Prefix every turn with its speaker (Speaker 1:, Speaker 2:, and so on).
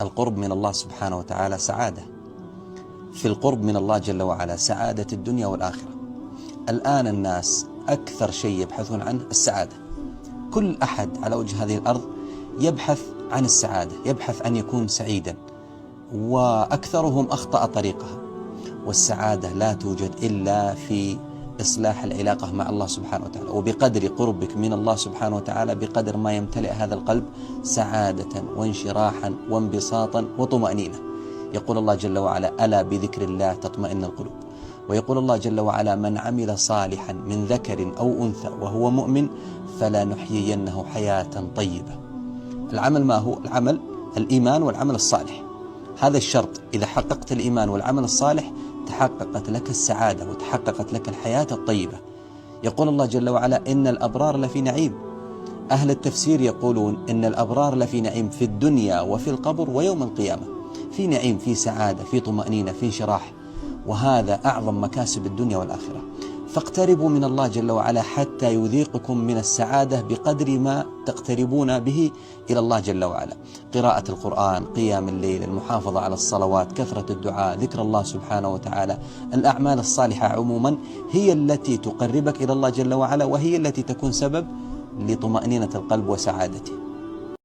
Speaker 1: القرب من الله سبحانه وتعالى سعادة. في القرب من الله جل وعلا سعادة الدنيا والآخرة. الآن الناس أكثر شيء يبحثون عنه السعادة. كل أحد على وجه هذه الأرض يبحث عن السعادة، يبحث أن يكون سعيدا، وأكثرهم أخطأ طريقها. والسعادة لا توجد إلا في إصلاح العلاقة مع الله سبحانه وتعالى، وبقدر قربك من الله سبحانه وتعالى بقدر ما يمتلئ هذا القلب سعادة وانشراحا وانبساطا وطمأنينة. يقول الله جل وعلا: ألا بذكر الله تطمئن القلوب. ويقول الله جل وعلا: من عمل صالحا من ذكر أو أنثى وهو مؤمن فلنحيينه حياة طيبة. العمل ما هو؟ العمل الإيمان والعمل الصالح. هذا الشرط، إذا حققت الإيمان والعمل الصالح تحققت لك السعادة وتحققت لك الحياة الطيبة. يقول الله جل وعلا: إن الأبرار لفي نعيم. أهل التفسير يقولون إن الأبرار لفي نعيم في الدنيا وفي القبر ويوم القيامة. في نعيم، في سعادة، في طمأنينة، في انشراح، وهذا أعظم مكاسب الدنيا والآخرة. فاقتربوا من الله جل وعلا حتى يذيقكم من السعادة بقدر ما تقتربون به إلى الله جل وعلا. قراءة القرآن، قيام الليل، المحافظة على الصلوات، كثرة الدعاء، ذكر الله سبحانه وتعالى، الأعمال الصالحة عموما هي التي تقربك إلى الله جل وعلا، وهي التي تكون سبب لطمأنينة القلب وسعادته.